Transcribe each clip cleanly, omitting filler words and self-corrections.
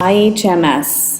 IHMS.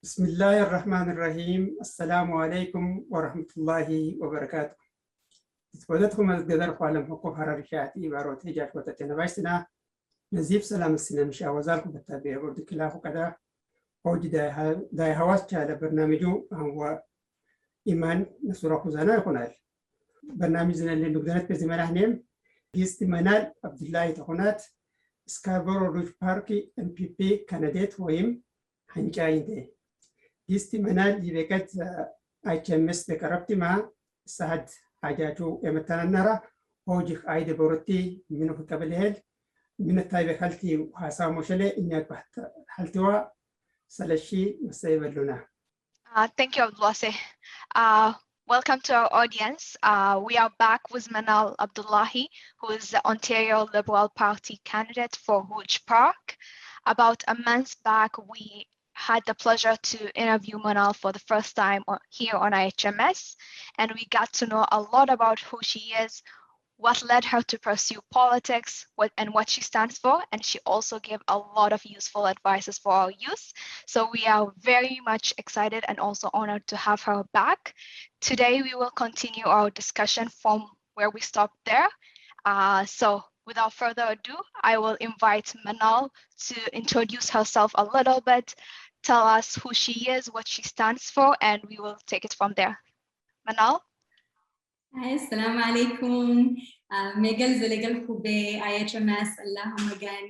بسم الله الرحمن الرحيم. السلام عليكم ورحمة الله وبركاته. تفضلتكم القدر قالم حقوق حراري شاعتي باروت هجاك وتتنباشتنا نزيب سلام السنة مشا وزاركم بالتابع برد كلاه وكذا وجد داي هواس على برنامجه هو إيمان نصره خزانة يقول برنامجنا اللي نقدرت بزمان هنيم جيست منال عبدالله تخونات سكاربورو روج باركي MPP كنديت ويم هنجاين دي جيستي منال يبقت IHMS بكربتي مع سعد حاجاتو يمتنا نرى وجه عيد بورتي منو في قبلهل من التايب خالتي وحاسا مشلي إني أكبحت حالتوا سلشي مسايب اللونا. Thank you, Abdullahi. Welcome to our audience. We are back with Manal Abdullahi, who is the Ontario Liberal Party candidate for Rouge Park. About a month back, we had the pleasure to interview Manal for the first time here on IHMS, and we got to know a lot about who she is, what led her to pursue politics, what she stands for, and she also gave a lot of useful advices for our youth. So we are very much excited and also honored to have her back. Today we will continue our discussion from where we stopped there. So without further ado, I will invite Manal to introduce herself a little bit, tell us who she is, what she stands for, and we will take it from there. Manal? Assalamu alaikum. Megal zalegal khube IHMS Allahumma gan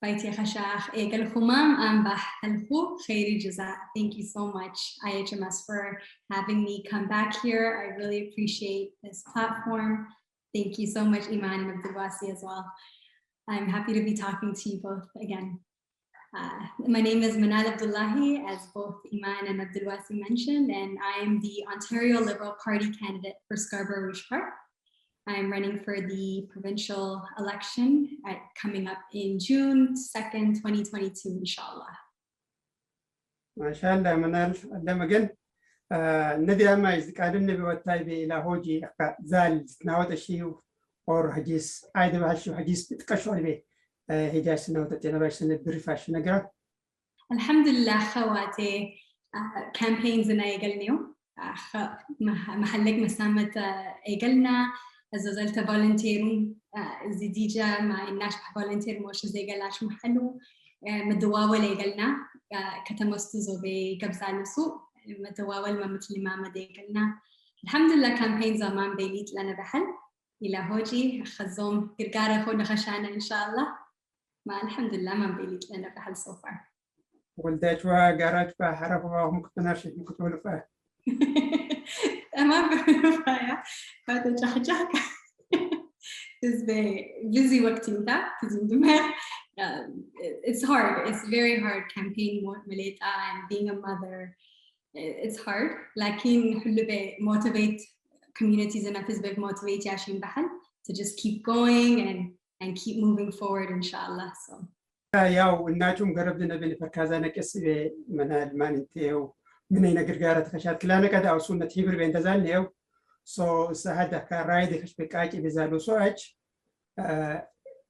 baiti khashakh egal khumam am bahalhu khairi jaza. Thank you so much IHMS for having me come back here. I really appreciate this platform. Thank you so much Iman and Abdulwasi as well. I'm happy to be talking to you both again. My name is Manal Abdullahi, as both Iman and Abdulwasi mentioned, and I am the Ontario Liberal Party candidate for Scarborough Rouge Park. I'm running for the provincial election coming up in June 2nd, 2022, inshallah. MashaAllah, Manal, Allah again. ندي أما إذا كان النبي والتايبي إلى هوجي زال ناوت الشيء أو حديث عيد بهالشيء حديث بتكشف به هجاش سنة وتتينا باش سنة بريفاش نقرأ. الحمد لله خواتي campaigns إن أيقلنيو محلك مسامة أيقلنا زلت فولنتيرون زديجة مع الناس فولنتير موش زي قلاش محلو مدواول أيقلنا كتمستزو بقبزان السوق مدواول ما مثل ما مديقلنا الحمد لله campaigns زمان بيليت لنا بحل إلى هوجي خزوم قرقارة خود خشانة إن شاء الله. ما الحمد لله ما بيليت لنا بحل so far. ولدت وقارات فحرفوا وممكن نرشد ممكن تقولوا فيها. ما بقولوا فيها. هذا جحجح. It's busy وقتي متى تزين دماغ. It's hard. It's very hard campaign مليتا and being a mother. It's hard. لكن حلو motivate communities and أفز motivate ياشين بحل to just keep going and keep moving forward inshallah. So ياو الناجم قربنا بين فركازنا كسب من المانتيو من أين قرقارة خشات كلنا كذا أو سنة هبر بين تزال نيو so سهدا كرايد خش بكاج بزالو سوأج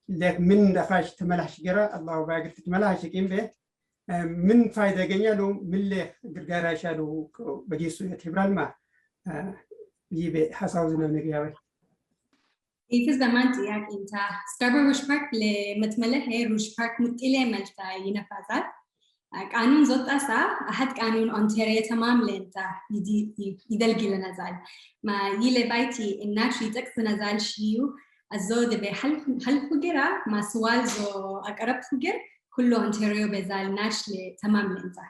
لك من دخاش تملحش جرا الله باقر تملحش كيم به من فايدة جنيا لو من له قرقارة شالو بجيسو يتهبران ما يبي حساوزنا نجيابي إيه زمان تياك إنت Scarborough روج بارك لمتملة روج بارك متقلة ملتا ينفذات قانون زوت أسا أحد قانون أونتاريو تمام لينتا يدلقي لنزال ما يلي بايتي الناشي تكس نزال شيو الزود بحل فجرة ما سوال زو أقرب فجر كله أونتاريو بزال ناشلي تمام لينتا.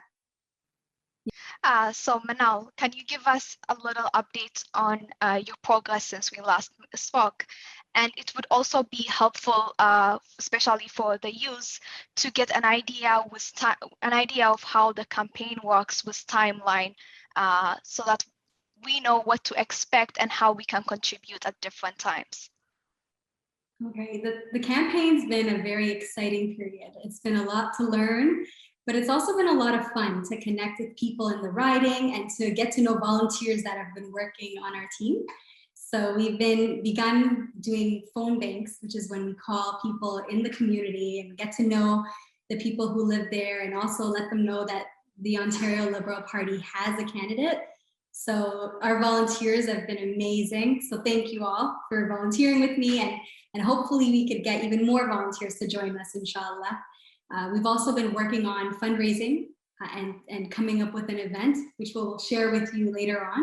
So Manal, can you give us a little update on your progress since we last spoke? And it would also be helpful, especially for the youth, to get an idea of how the campaign works with timeline, so that we know what to expect and how we can contribute at different times. Okay, the campaign's been a very exciting period. It's been a lot to learn, but it's also been a lot of fun to connect with people in the riding and to get to know volunteers that have been working on our team. So we've begun doing phone banks, which is when we call people in the community and get to know the people who live there and also let them know that the Ontario Liberal Party has a candidate. So our volunteers have been amazing. So thank you all for volunteering with me, and hopefully we could get even more volunteers to join us, inshallah. We've also been working on fundraising and coming up with an event, which we'll share with you later on,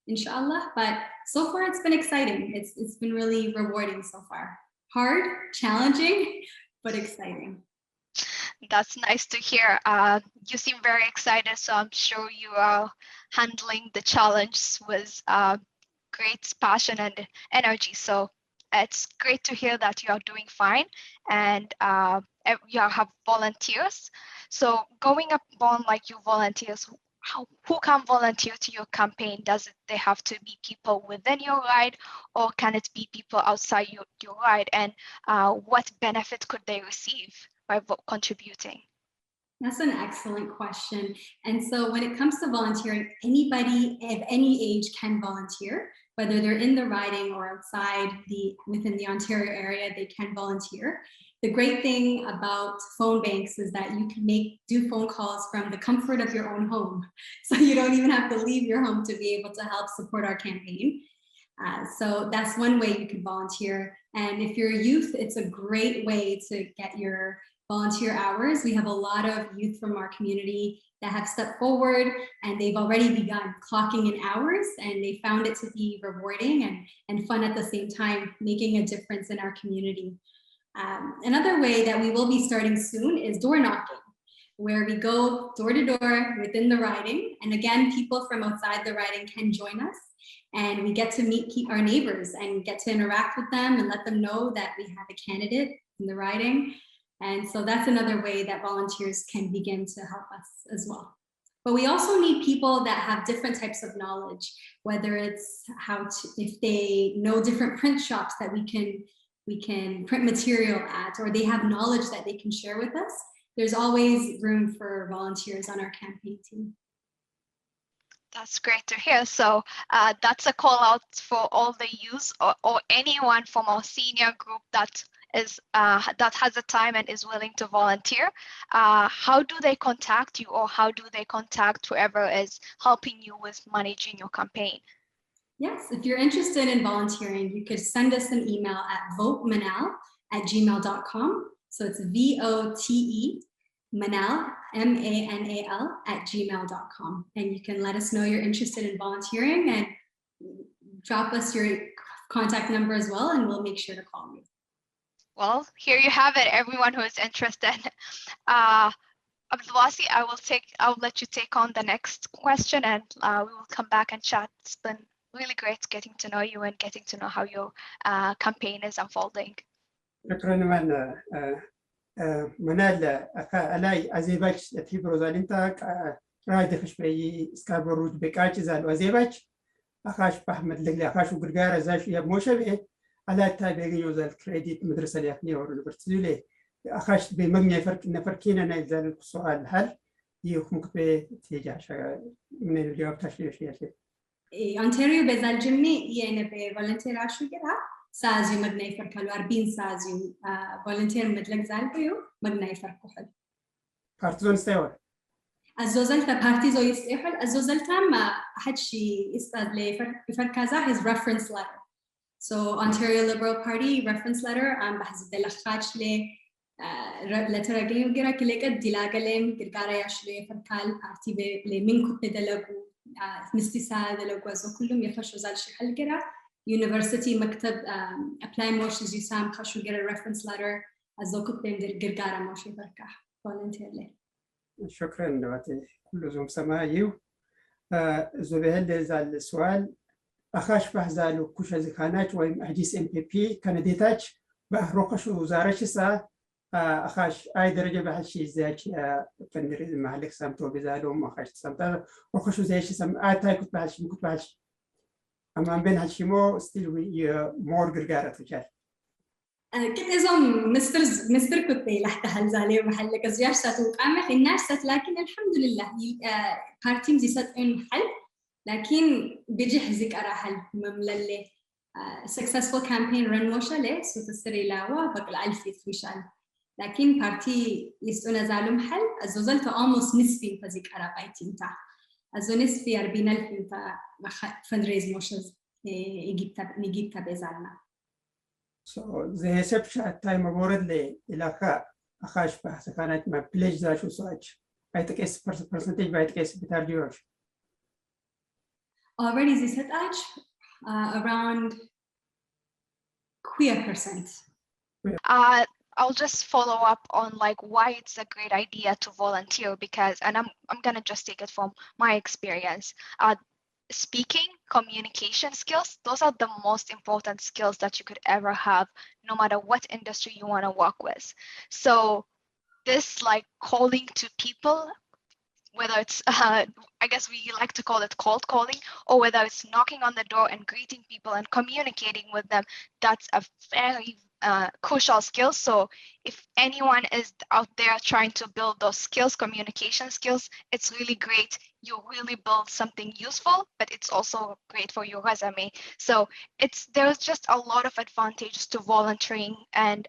inshallah. But so far it's been exciting. It's been really rewarding so far. Hard, challenging, but exciting. That's nice to hear. You seem very excited, so I'm sure you are handling the challenge with great passion and energy. So it's great to hear that you are doing fine, and you have volunteers. So going upon like your volunteers, who can volunteer to your campaign? They have to be people within your ride, or can it be people outside your ride? And what benefit could they receive by contributing? That's an excellent question. And so when it comes to volunteering, anybody of any age can volunteer, whether they're in the riding or outside within the Ontario area, they can volunteer. The great thing about phone banks is that you can do phone calls from the comfort of your own home. So you don't even have to leave your home to be able to help support our campaign. So that's one way you can volunteer. And if you're a youth, it's a great way to get your volunteer hours. We have a lot of youth from our community that have stepped forward, and they've already begun clocking in hours, and they found it to be rewarding and fun at the same time, making a difference in our community. Another way that we will be starting soon is door knocking, where we go door to door within the riding. And again, people from outside the riding can join us, and we get to meet our neighbors and get to interact with them and let them know that we have a candidate in the riding. And so that's another way that volunteers can begin to help us as well. But we also need people that have different types of knowledge, whether it's if they know different print shops that we can print material at, or they have knowledge that they can share with us. There's always room for volunteers on our campaign team. That's great to hear. So that's a call out for all the youth or anyone from our senior group that has the time and is willing to volunteer. How do they contact you, or how do they contact whoever is helping you with managing your campaign? Yes, if you're interested in volunteering, you could send us an email at votemanal@gmail.com. So it's VOTE Manal, MANAL @gmail.com. And you can let us know you're interested in volunteering and drop us your contact number as well, and we'll make sure to call you. Well, here you have it, everyone who is interested. Abdullahi, I'll let you take on the next question, and we will come back and chat. It's been really great getting to know you and getting to know how your campaign is unfolding. شكرا منال ألاي أزيباش في بروزالينتا رايد خش بي سكاربروج بكاش زال أزيباش أخاش بحمد لقلي أخاش وقرقارة زاش يا موشبه ألاي تابعي يوزال كريديت مدرسة ليخني ورنبرتزولي أخاش بمبني نفركينا نايزال السؤال هل يخمك بتيجاش من الجواب تشريح شيء Ontario بزال جمني يعني بفولنتير عشو كده سازيو مدني فركلو 40 سازيو فولنتير مدلك زال بيو مدني فركو حد كارتون استوى الزوزلتا بارتي زو يستيحل الزوزلتا ما أحد شيء يستاد لي يفركازا his reference letter. So Ontario Liberal Party reference letter بحسب دلخاتش لي letter أجلي وغيره كليك دلاغلهم غيره ياشلي فركال بارتي بلي من كنت دلقو مستسا دلقو زو كلهم يخشوا زال شي حل غيره University مكتب apply motions يسام خشوا غيره reference letter زو كنت بين غيره موشي فركا volunteer لي. شكرا دواتي كل زوم سمايو زوبهل زال السؤال أخاش بحزالو كوش زكانات ويم أحجيس MPP كانديتاج بأهروقش وزارش سا أخاش أي درجة بحشي زيش فندري المحلك سامتو بزالو أخاش سامتا روقش زيش سام آتاي كنت بحش أما بين هالشيمو still we more غرغارة تجار كنت إزوم مستر كتبي لحتى هالزالي محلك زياش ساتو قامح الناس سات لكن الحمد لله بارتيم زي سات إن حل لكن بيجي حزيك أرى حل ممللي successful campaign run موشة ليه ستستري لاوا بقى الألفي فيشال لكن بارتي يستونا زالم حل أزوزلت almost نسبي فزيك أرى بايتين تا أزو نسبي 40,000 تا fundraise موشة نجيب تا بيزالنا. So the reception at time of already ilaka أخاش بحث كانت ما pledge ذا شو سواج بايتكيس percentage بايتكيس بتاع جورج. Already they said around queer percent. I'll just follow up on like why it's a great idea to volunteer because, and I'm gonna just take it from my experience. Speaking, communication skills, those are the most important skills that you could ever have, no matter what industry you want to work with. So this like calling to people, whether it's, I guess we like to call it cold calling, or whether it's knocking on the door and greeting people and communicating with them, that's a very crucial skill. So if anyone is out there trying to build those skills, communication skills, it's really great. You really build something useful, but it's also great for your resume. So there's just a lot of advantages to volunteering and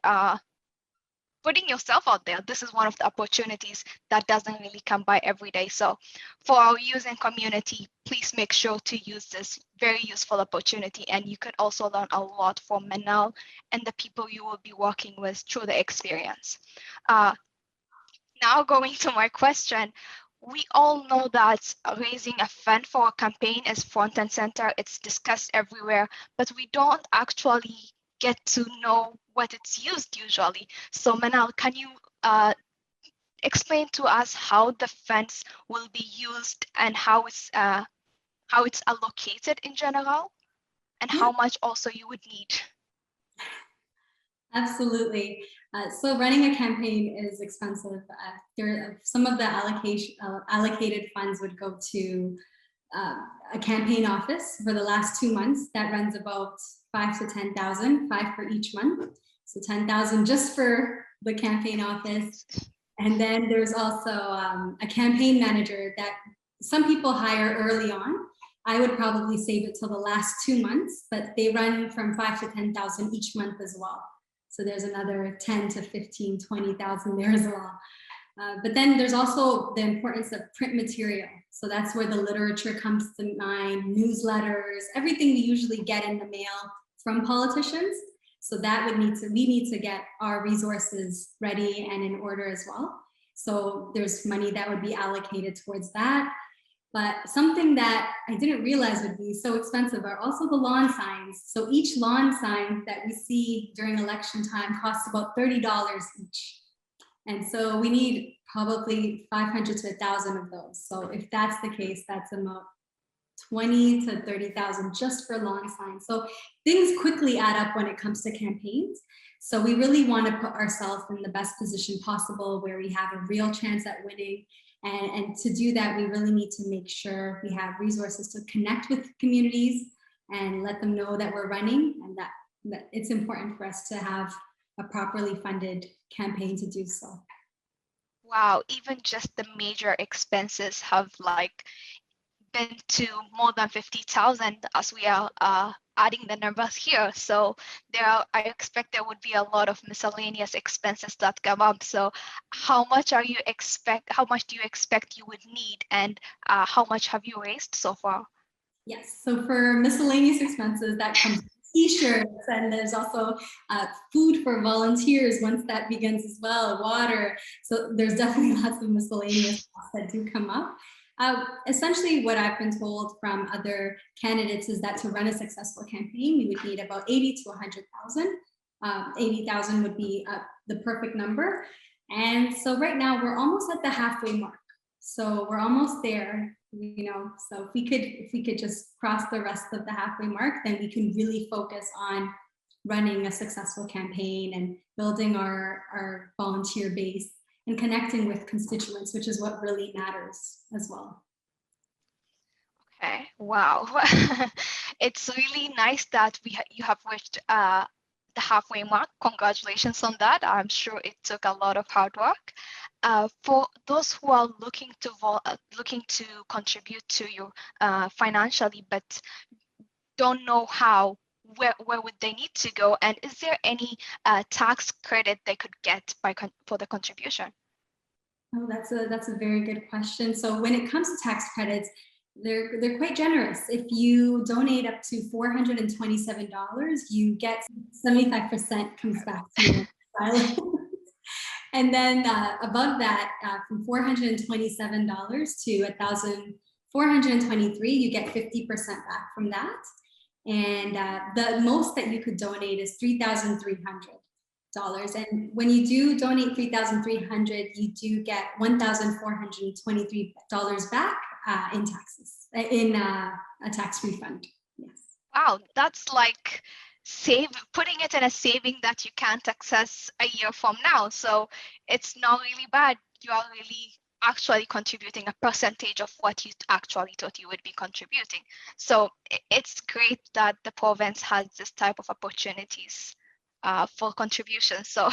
putting yourself out there. This is one of the opportunities that doesn't really come by every day. So for our using community, please make sure to use this very useful opportunity. And you could also learn a lot from Manal and the people you will be working with through the experience. Now going to my question, we all know that raising a fund for a campaign is front and center. It's discussed everywhere, but we don't actually get to know what it's used usually. So Manal, can you explain to us how the funds will be used and how it's allocated in general, and how much also you would need? Absolutely. So running a campaign is expensive. Some of the allocated funds would go to a campaign office for the last 2 months. That runs about 5 to 10,000, 5 for each month. So 10,000 just for the campaign office. And then there's also a campaign manager that some people hire early on. I would probably save it till the last 2 months, but they run from 5 to 10,000 each month as well. So there's another 10 to 15, 20,000 there as well. But then there's also the importance of print material. So that's where the literature comes to mind, newsletters, everything we usually get in the mail from politicians. So that we need to get our resources ready and in order as well. So there's money that would be allocated towards that. But something that I didn't realize would be so expensive are also the lawn signs. So each lawn sign that we see during election time costs about $30 each. And so we need probably 500 to 1,000 of those. So if that's the case, that's about 20 to 30,000 just for lawn signs. So things quickly add up when it comes to campaigns. So we really want to put ourselves in the best position possible where we have a real chance at winning. And to do that, we really need to make sure we have resources to connect with communities and let them know that we're running, and that it's important for us to have a properly funded campaign to do so. Wow, even just the major expenses have like been to more than 50,000 as we are adding the numbers here. So I expect there would be a lot of miscellaneous expenses that come up. So how much do you expect you would need, and how much have you raised so far? Yes, so for miscellaneous expenses, that comes t-shirts, and there's also food for volunteers once that begins as well, water. So there's definitely lots of miscellaneous costs that do come up. Essentially, what I've been told from other candidates is that to run a successful campaign, we would need about 80 to 100,000. 80,000 would be the perfect number. And so right now we're almost at the halfway mark. So we're almost there, you know. So if we could just cross the rest of the halfway mark, then we can really focus on running a successful campaign and building our volunteer base and connecting with constituents, which is what really matters as well. Okay, wow. It's really nice that you have reached the halfway mark. Congratulations on that. I'm sure it took a lot of hard work. For those who are looking to contribute to you financially but don't know how, where would they need to go, and is there any tax credit they could get for the contribution? Oh, that's a very good question. So when it comes to tax credits, they're quite generous. If you donate up to $427, you get 75% comes back to you. And then above that, from $427 to $1,423, you get 50% back from that. And the most that you could donate is $3,300. And when you do donate $3,300, you do get $1,423 back in taxes, in a tax refund. Yes. Wow, that's like putting it in a saving that you can't access a year from now. So it's not really bad. You are really actually contributing a percentage of what you actually thought you would be contributing. So it's great that the province has this type of opportunities for contribution. So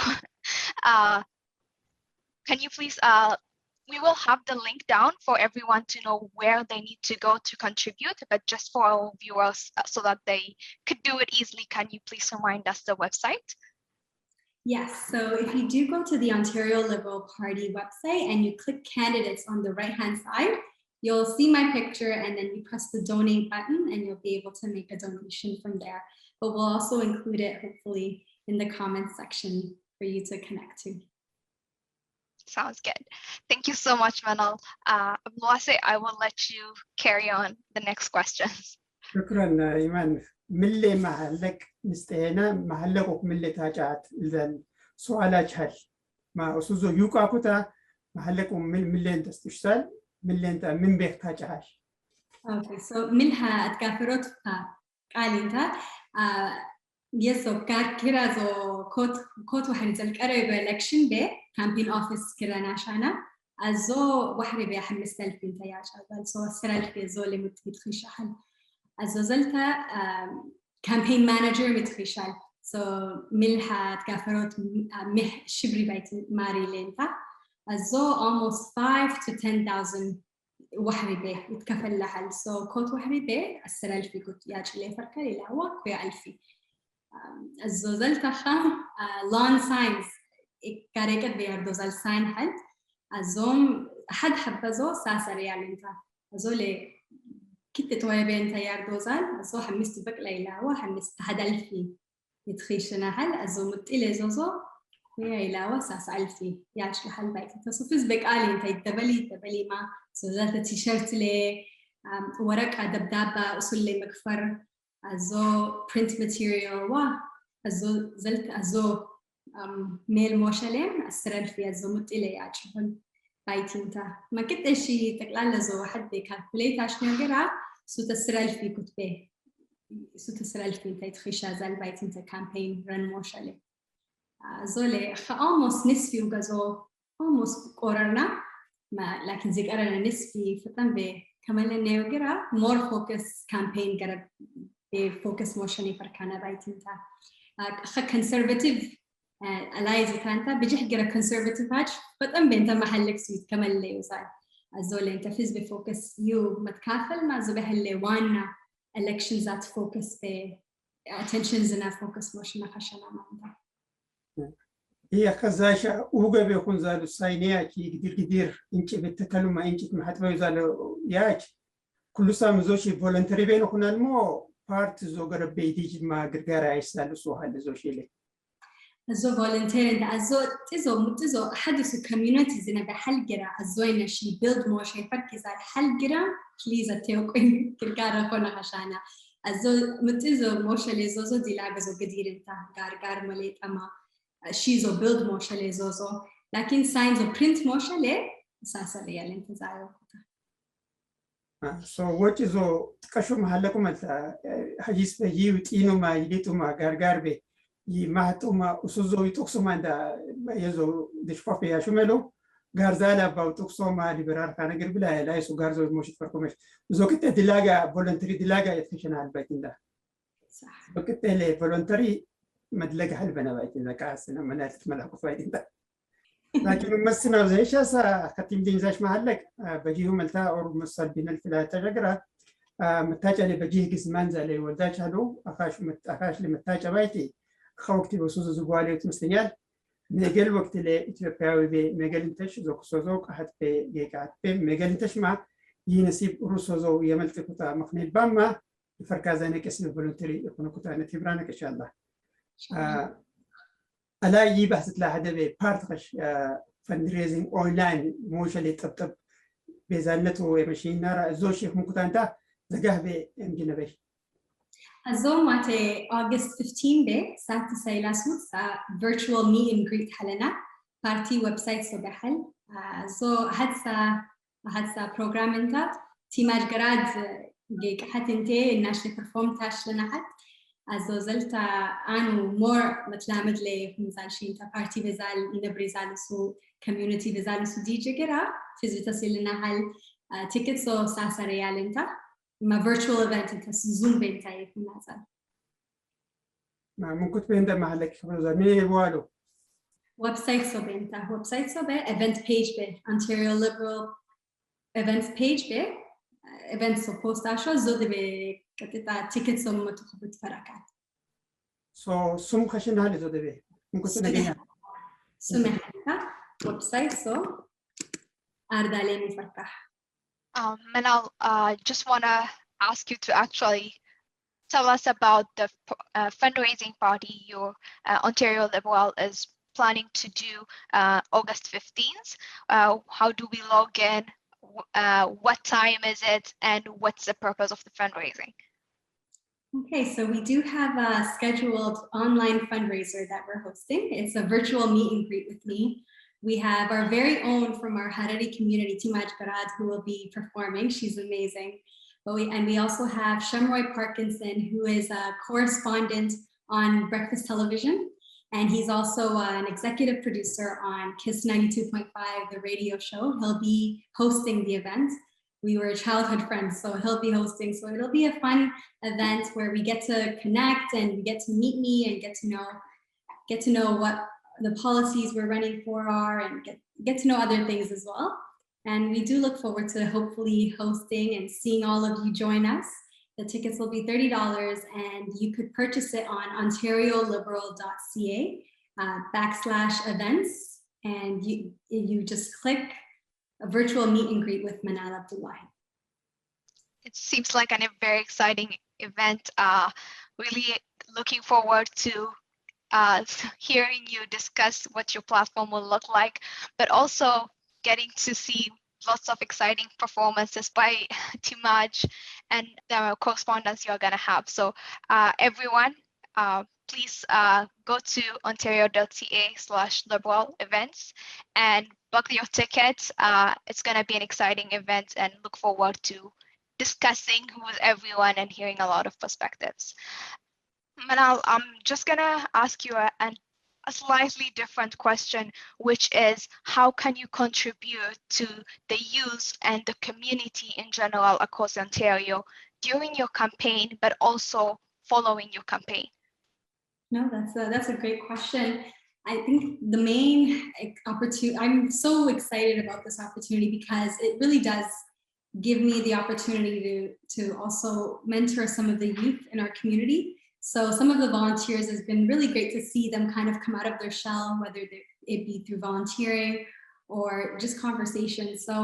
can you please, we will have the link down for everyone to know where they need to go to contribute, but just for our viewers so that they could do it easily, can you please remind us the website? Yes, so if you do go to the Ontario Liberal Party website and you click candidates on the right-hand side, you'll see my picture, and then you press the donate button and you'll be able to make a donation from there. But we'll also include it hopefully in the comments section for you to connect to. Sounds good. Thank you so much, Manal. Abdullahi, I will let you carry on the next questions. شكرا إيمان. ملي محلك مستهنا محلك ملي تاجات إذن سؤالات هل ما أسوزو يوكا كتا محلك ملي أنت استشتال ملي أنت من بيك تاجات. Okay, so منها أتكافرت قال أنت يسو كيرا زو كوت وحري زلك قريب election بي campaign office كيرا ناشانا أزو وحري بي حمس تلفين تياشا زو السرال في زو اللي متخي شحن أزو زلتا campaign manager متخي شال so ملها تكافروت مح شبري بيت ماري لينتا أزو almost 5 to 10,000 وحري بي يتكفل لحل so كوت وحري بي السرال في كوت ياج اللي فركا للاوا كويا ألفي أزو زلتا خام lawn signs كاريكت بياردو زال sign حد أزوم حد حبزو ساسا ريال انتا أزو لي كنت توي بين تيار دوزال أزو حمست بك ليلاوا حمست حد ألفي يتخيشنا حل أزو متقلي زوزو ويا إلاوا ساس ألفي ياش لحل بايك تصفز بك آلي انتا يتبلي ما أزو زلتا تيشيرت لي ورق دبدابة أصول لي مكفر أزو print material وا أزو زلت أزو ميل موشلين أسرل في أزو متقلي ياش بايتينتا ما كنت إشي تقلال زو حد كالكوليت عشان يقرأ سو تسرل في كتبه سو تسرل في انتا يتخيشا زال بايتينتا كامبين رن موشالي زولي almost نسفي وغازو almost قررنا ما لكن زيك أرنا نسفي فتن بي كمان لنه يقرأ more focus campaign قرب بي focus موشاني فركانا بايتينتا conservative ألايزي كانتا بيجي قرأ conservative هاج فتن بي انتا محلك سويت كمان لي وزال الزولي انت فيز بفوكس يو متكافل مع زبه اللي وانا elections ذات فوكس attentions and focus motion khashana manda. هي خزاشة أوجا بيكون زالو ساينيا كي كدير إنك بتتكلم ما إنك محتوى زالو ياك كل سام زوجي فولنتري بينه كنا المو بارت زوجر بيديج ما قرقارة يسالو سوها زوجي لي أزو فولنتير ده أزو متزو حدث كوميونيتي زين بحل جرا أزوينا شي بيلد مو شي فكز على حل جرا بليز أتيوكين كرقارة كنا خشانة أزو متزو موشة لزوزو دي لاغزو قدير انتا قار مليت أما شيزو بيلد موشة لزوزو لكن ساينزو برينت موشة لي أساسا ريال انتظارو so what is o kasho mahalakum alta hajis beji utino ma yilitu ma gargarbe yi mahatuma usuzo itoksumanda yezo dishpape ya shumelo garzala ba utoksoma liberar kana girbila la yeso garzo moshit farkomesh zokite dilaga voluntary dilaga yatfishana albaytinda صح zokite le voluntary madlaga halbana baytinda kaasna manat malaku faydinda لكن مسنا زي شاسا كتيم دين زاش محلك بجيه ملتا أو مصل بين الفلاتة جرا متاجة اللي بجيه جسمان زالي وداش هلو أخاش لمتاجة بايتي خوكتي بسوز زبالي وتمسليال ميجل وقت اللي إثيوبياوي بي ميجل انتش زوك سوزوك أحد بي جيكات بي ميجل انتش ما ينسيب روسوزو يملت كتا مخني الباما يفركازانك اسم فولنتري يكون كتا نتيبرانك إن شاء الله ألا يبحث لا هذا بارتقش فندريزنج أونلاين موش اللي تطب بزنته ماشين نرى زوجي ممكن أنت زجاه بإمجنا بيش. أزوم ماتي August 15 به ساعة سيلاسوت ساعة virtual meet and greet حلنا party website صباحل زو هادسا program انتات تيماج جراد جيك حتى انتي الناشي perform تاش لنا حد أزو زلتا أنو more متلامد لي مثال شيء تا party بزال ينبرزال سو community بزال سو دي جرا فيز بتصيلنا هال tickets سو ساسا ريال انتا ما virtual event انتا زوم بنتا يكون نازل ما ممكن تبين محلك خبر مين يبغالو ويب سايت سو بنتا ويب سايت سو به event page به Ontario Liberal events page به events سو post عشان زود به كتتا tickets سو متخبط فرقات so سوم خشين هالي زود به ممكن تنجينا سمحنا ويب سايت سو أردالي مفرقة Manal, just want to ask you to actually tell us about the fundraising party your Ontario Liberal is planning to do August 15th. How do we log in? What time is it? And what's the purpose of the fundraising? Okay, so we do have a scheduled online fundraiser that we're hosting. It's a virtual meet and greet with me. We have our very own from our Harari community, Timaj Garad, who will be performing. She's amazing. And we also have Shamroy Parkinson, who is a correspondent on Breakfast Television. And he's also an executive producer on KISS 92.5, the radio show. He'll be hosting the event. We were childhood friends, so he'll be hosting. So it'll be a fun event where we get to connect and we get to meet me and get to know what the policies we're running for are and get to know other things as well. And we do look forward to hopefully hosting and seeing all of you join us. The tickets will be $30 and you could purchase it on ontarioliberal.ca /events. And you just click a virtual meet and greet with Manal Abdullahi. It seems like a very exciting event. Really looking forward to hearing you discuss what your platform will look like, but also getting to see lots of exciting performances by Timaj and the correspondents you're going to have. So everyone, please go to ontario.ca/liberal events and book your tickets. It's going to be an exciting event and look forward to discussing with everyone and hearing a lot of perspectives. Manal, I'm just going to ask you a slightly different question, which is how can you contribute to the youth and the community in general across Ontario during your campaign, but also following your campaign? No, that's a great question. I think the main opportunity, I'm so excited about this opportunity because it really does give me the opportunity to also mentor some of the youth in our community. So some of the volunteers, has been really great to see them kind of come out of their shell, whether it be through volunteering or just conversation. So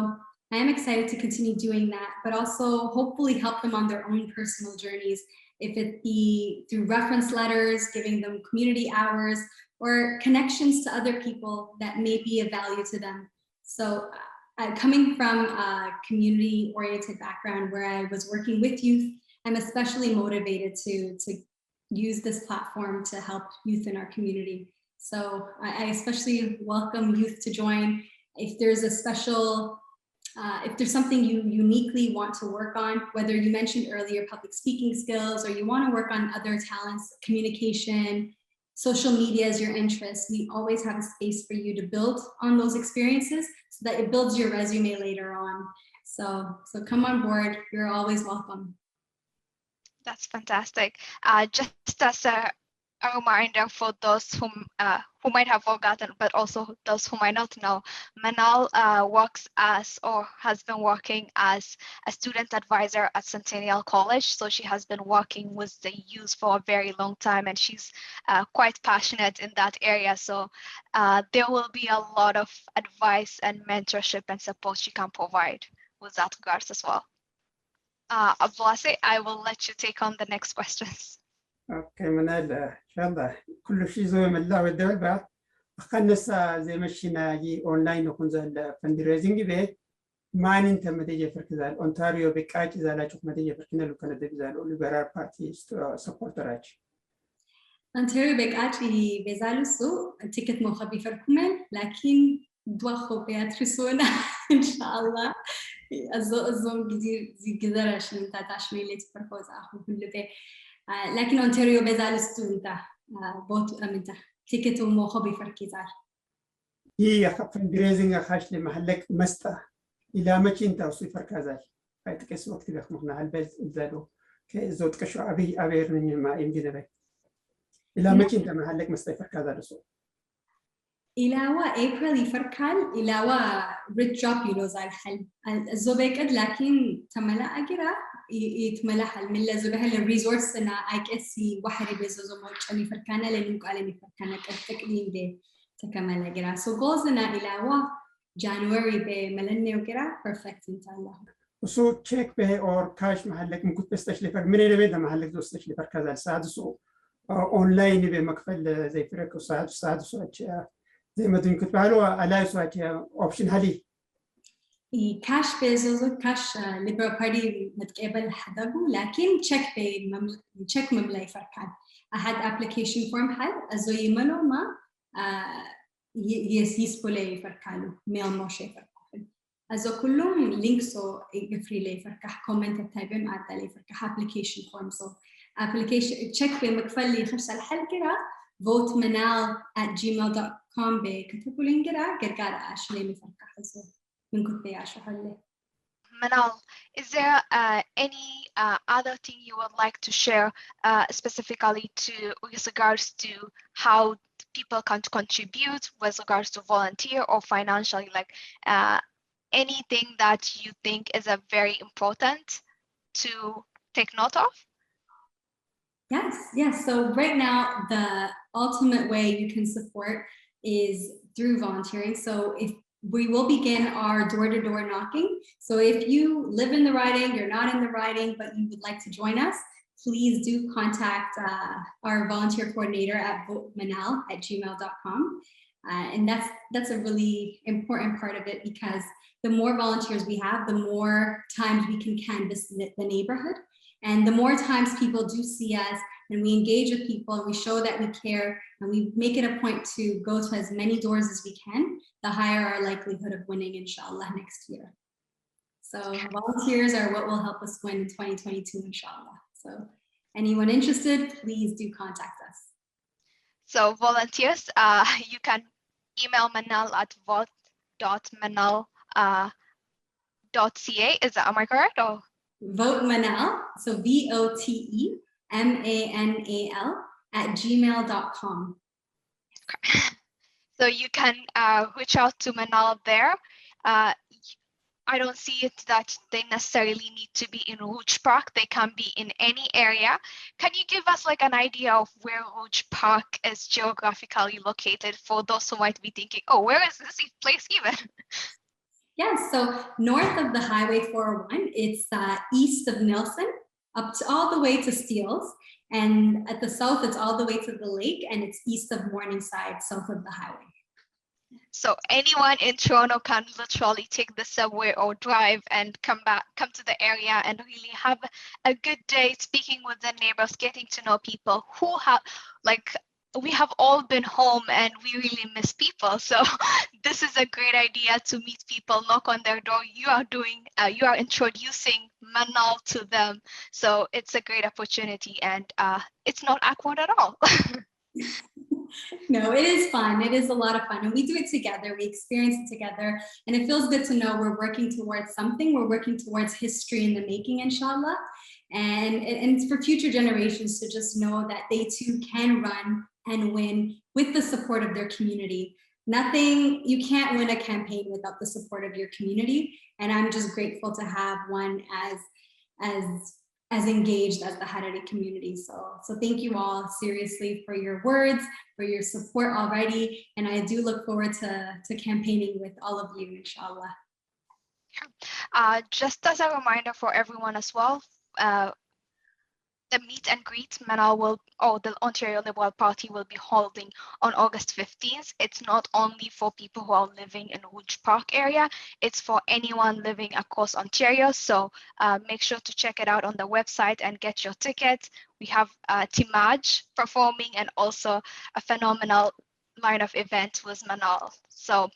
I am excited to continue doing that, but also hopefully help them on their own personal journeys, if it be through reference letters, giving them community hours, or connections to other people that may be of value to them. So coming from a community-oriented background where I was working with youth, I'm especially motivated to use this platform to help youth in our community. So I especially welcome youth to join. If there's a special, if there's something you uniquely want to work on, whether you mentioned earlier public speaking skills, or you want to work on other talents, communication, social media is your interest, we always have a space for you to build on those experiences so that it builds your resume later on. So come on board, you're always welcome. That's fantastic. Just as a reminder for those who might have forgotten, but also those who might not know, Manal works as, or has been working as, a student advisor at Centennial College. So she has been working with the youth for a very long time, and she's quite passionate in that area. So there will be a lot of advice and mentorship and support she can provide with that regards as well. Abdullahi, I will let you take on the next questions. اوكي منال ان شاء الله كل شيء زي ما الله ودول بعد خلص زي مشينا يي اونلاين وكون زال فندريزنج بيت ما انت مديه فركزال اونتاريو بقاጭ زالاچ مديه فركنا لو كان دبزال ليبرال بارتي سبورتراچ أنتيريو بقاچي بزالسو تيكت مخبي فركمن لكن دوخو بياترسونا ان شاء الله ازو زي كذا عشان تاتاشمي اللي تفركوز اخو كل بي لكن أونتاريو بزالستو انت بوت امنت تيكت ومخبي فركيزار هي فندريزنج خاش لمحلك مستا الى متى انت وصي فركازال فايتكس وقت بخمنا هالبز زالو كزوت كشو ابي من ما يمدينا الى متى انت محلك مستا فركازال سو إلاوا أبريل يفركال إلاوا ريد جوب يلوز على الحل الزوبيكد لكن تملا أجرا يتملا حل من لزوبها الريسورس أنا أكسي واحد بيزوزو موش أني فركانا لأنك على فركانا كتقديم به تكمل أجرا so goals أنا إلاوا جانوري بملني وجرا perfect إن شاء الله وسو تشيك به أو كاش محلك ممكن تستشلفر من اللي بيدا محلك دو تستشلفر كذا ساعد سو أونلاين بمكفل زي فرق وساعد سو زي ما تقول كتبالو ألاي سواتي أوبشن هالي كاش بيزوزو كاش ليبرال بارتي متقبل حدقو لكن تشيك مملاي فركان أحد application form حد أزو يملو ما يسبولي فركالو ميل موشي فركان أزو كلهم لينكسو يفري لي فركح كومنت تايبين عدا لي فركح application form so application تشيك بمكفل لي خمسة الحل كرا votemanal@gmail.com بكتبوا لينكرا قرقارة أشلي مفركح أزو من كتبي أشرح لي Manal, is there any other thing you would like to share specifically with regards to how people can contribute with regards to volunteer or financially, like anything that you think is a very important to take note of? Yes. So right now, the ultimate way you can support is through volunteering. So if we will begin our door-to-door knocking. So if you live in the riding, you're not in the riding, but you would like to join us, please do contact our volunteer coordinator at votemanal@gmail.com. And that's a really important part of it because the more volunteers we have, the more times we can canvass the neighborhood. And the more times people do see us and we engage with people and we show that we care and we make it a point to go to as many doors as we can, the higher our likelihood of winning, inshallah, next year. So volunteers are what will help us win in 2022, inshallah. So anyone interested, please do contact us. So volunteers, you can email Manal at vote.manal.ca. Am I correct? Or? Vote Manal, so VOTEMANAL @gmail.com. Okay. So you can reach out to Manal there. I don't see it that they necessarily need to be in Rouge Park. They can be in any area. Can you give us like an idea of where Rouge Park is geographically located for those who might be thinking, oh, where is this place even? Yes, so north of the Highway 401, it's east of Nelson, up to all the way to Steeles. And at the south, it's all the way to the lake, and it's east of Morningside, south of the highway. So anyone in Toronto can literally take the subway or drive and come to the area and really have a good day speaking with the neighbors, getting to know people who have, like, we have all been home and we really miss people. So this is a great idea to meet people, knock on their door. You are introducing Manal to them. So it's a great opportunity, and it's not awkward at all. No, it is fun. It is a lot of fun. And we do it together. We experience it together. And it feels good to know we're working towards something. We're working towards history in the making, inshallah. And for future generations to just know that they too can run and win with the support of their community. You can't win a campaign without the support of your community. And I'm just grateful to have one as engaged as the Harari community. So thank you all seriously for your words, for your support already. And I do look forward to campaigning with all of you, inshallah. Just as a reminder for everyone as well, the meet and greet the Ontario Liberal Party will be holding on August 15th. It's not only for people who are living in Rouge Park area, it's for anyone living across Ontario. So make sure to check it out on the website and get your ticket. We have Timaj performing and also a phenomenal line of events with Manal. So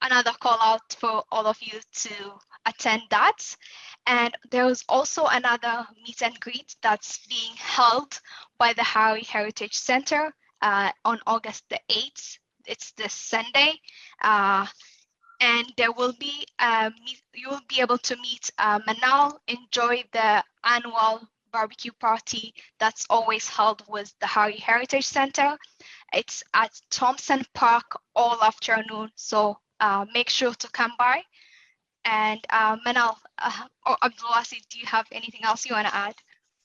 another call out for all of you to attend that. And there's also another meet and greet that's being held by the Harari Heritage Center on August the 8th. It's this Sunday. And there will be, you will be able to meet Manal, enjoy the annual barbecue party that's always held with the Harari Heritage Center. It's at Thompson Park all afternoon. So make sure to come by. And Manal or Abdullahi, do you have anything else you want to add?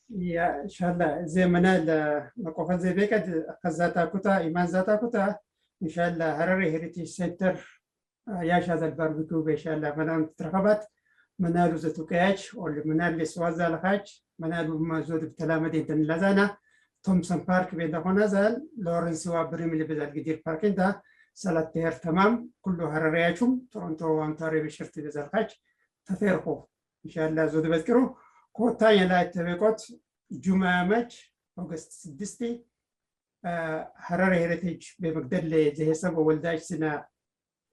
يا إن شاء الله زي منال مقوفة زي بيكد قزاتا كتا إيمان زاتا كتا إن شاء الله هراري هيريتيج سنتر يا شاذ الباربيكيو بإن شاء الله منال ترخبت منال زتوكاج ولا منال لسوازا لخاج منال ما زود بتلامة دي تنلزانا تومسون بارك بين هنا زال لورنس وابريم اللي بدل قدير باركين ده سالت تهر تمام كله هرارياتهم تورنتو وانتاري بشرتي بزال خاج تفيرقوا إن شاء الله زود بذكروا كوتا يلا تبقت جمعة أغسطس 6 هراري هيريتيج بمقدر زي سبب ولداش سنة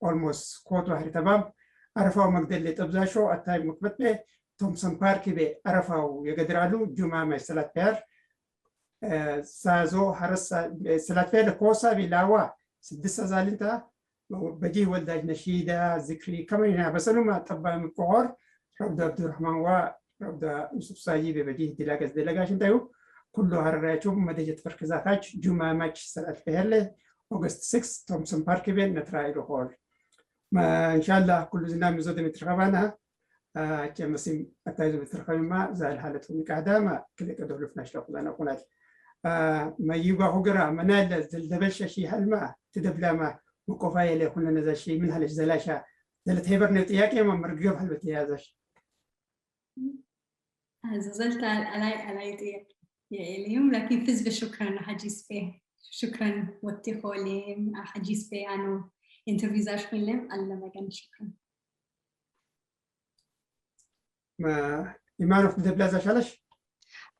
almost كوتو هري تمام عرفوا مقدر تبزاشو التايم مكبت تومسون بارك بي عرفوا يقدرالو جمعة سلات بير سازو هرس سلات بير كوسا بلاوا 6 زالنتا بجي ولداش نشيدة ذكري كمان بس أنا ما تبع مقهور رب عبد الرحمن ربدا يوسف سايبي بجيه دلاجز دلاجاشن تايو كله هرراچوم مدجت فركزاتاچ جمعة ماتش سلات بهله أغسطس 6 تومسون بارك بين نترايلو هول ما إن شاء الله كل زنا مزود مترخبانا كمسيم أتايزو مترخبما زي الحالة المكاهدة ما كده كده فناش لقدانا قنات ما يبغى هجرة منال دبلش شيء هالما تدبلا ما مقفاية اللي كنا نزل شيء من هالش زلاشة زلت هيبر نتياكي ما مرجوب هالبتيازش زلت على اليوم لكن فز بشكرا حجيس فيه شكرا واتخولي حجيس فيه أنو انترفيزاش فيلم الله ما كان شكرا ما إيمانو في دبلازة شالش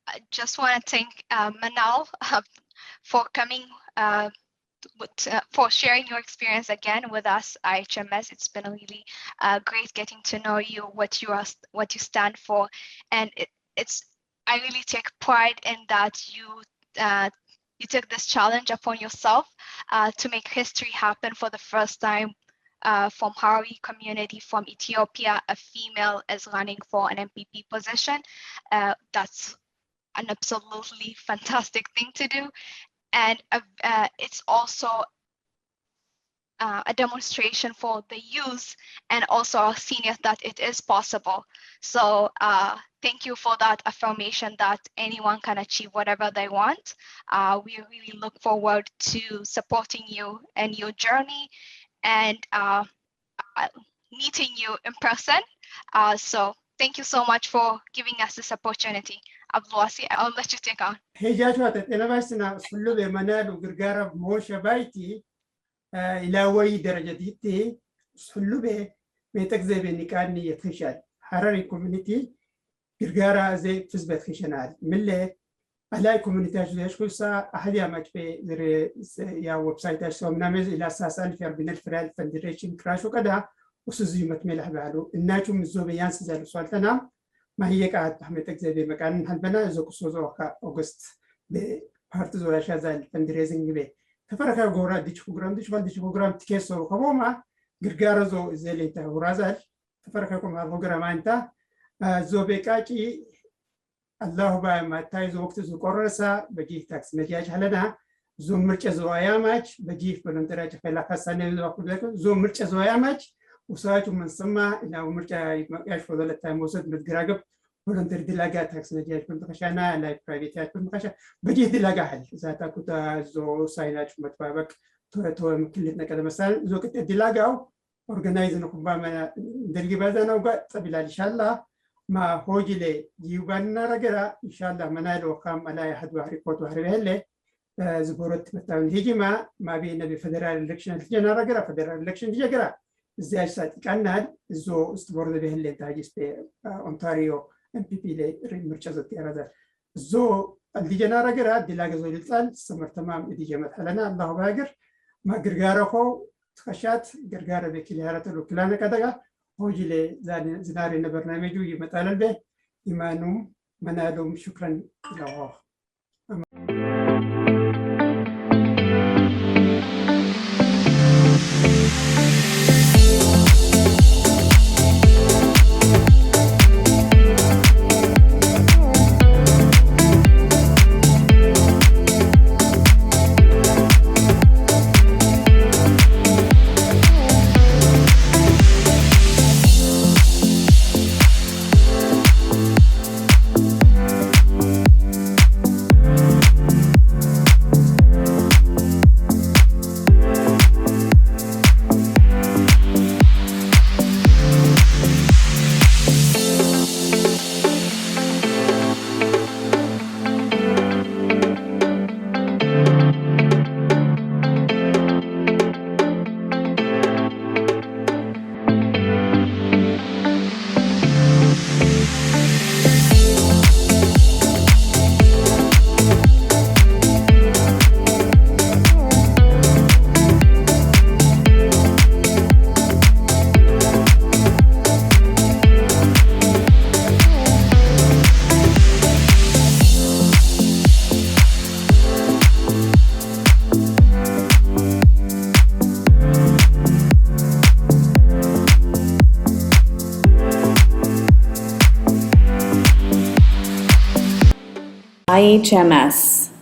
I just want to thank Manal for coming, for sharing your experience again with us, IHMS. It's been really great getting to know you, what you stand for, and I really take pride in that you took this challenge upon yourself to make history happen for the first time. From Harari community from Ethiopia, a female is running for an MPP position. That's an absolutely fantastic thing to do, and it's also a demonstration for the youth and also our seniors that it is possible. So thank you for that affirmation that anyone can achieve whatever they want. We really look forward to supporting you and your journey and meeting you in person. So thank you so much for giving us this opportunity. Abdullahi, I'll let you take on. هيجات وقت أنا بس نسلو بمنال وقرقارة موشة بايتي إلى وي درجة ديتي سلو به ميتك زي بنكاني يتخشال حراري كوميونيتي قرقارة زي تثبت خشنال ملة أهلاي كوميونيتي جديش كوسا أحد يامج في يا ويب سايت أشتو منامز إلى أساسا في أربين الفرال فندريشن كراش وكذا وسوزي متملح بعلو الناجو مزوبيان سزال سؤالتنا ما هي قاعد بحمتك زي بمكان هالبنا زوك سوزوكا أغسطس بارت زولا شازال فندريزنج بي تفرقا غورا ديش بروجرام تكيسو كبوما غرغارزو زي تا ورازال تفرقا كما بروجرام انت زوبيكاكي الله با ما تايز وقت زو قرصا بجي تاكس مجاج حلنا زو مرچ زواياماچ بجي فلنتراچ فلا حسن زو مرچ زواياماچ وساعات من سما إلى مرچ ياش فضل تايم وسد متغراغب فلنتر دلاغا تاكس مجاج كنت خشانا لا برايفيت كنت خشا بجي دلاغا حل ذاتا كنت زو سايناچ متبابك تو مكلتنا كذا مثلا زو كنت دلاغاو اورجنايز نكون ما درجي بدنا وقت سبيل ان شاء الله ما هوجلي يوغانا رجرا ان شاء الله منال وقام على احد وحريقوت وحريبهله زبورت مثلا هجما ما بين بفدرال الكشن جنا رجرا فدرال الكشن جرا زي سات كانال زو استبورد بهله تاجس في اونتاريو ام بي بي لي مركز التيرازا زو اللي جنا رجرا دلاغ زو للصال سمر تمام دي جمت حلنا الله باقر ما غرغارخو تخشات غرغار بكليارات الوكلانه كدغا هوجلي زنارينا برنامجو يمثال به إيمانهم منالهم شكرا له. IHMS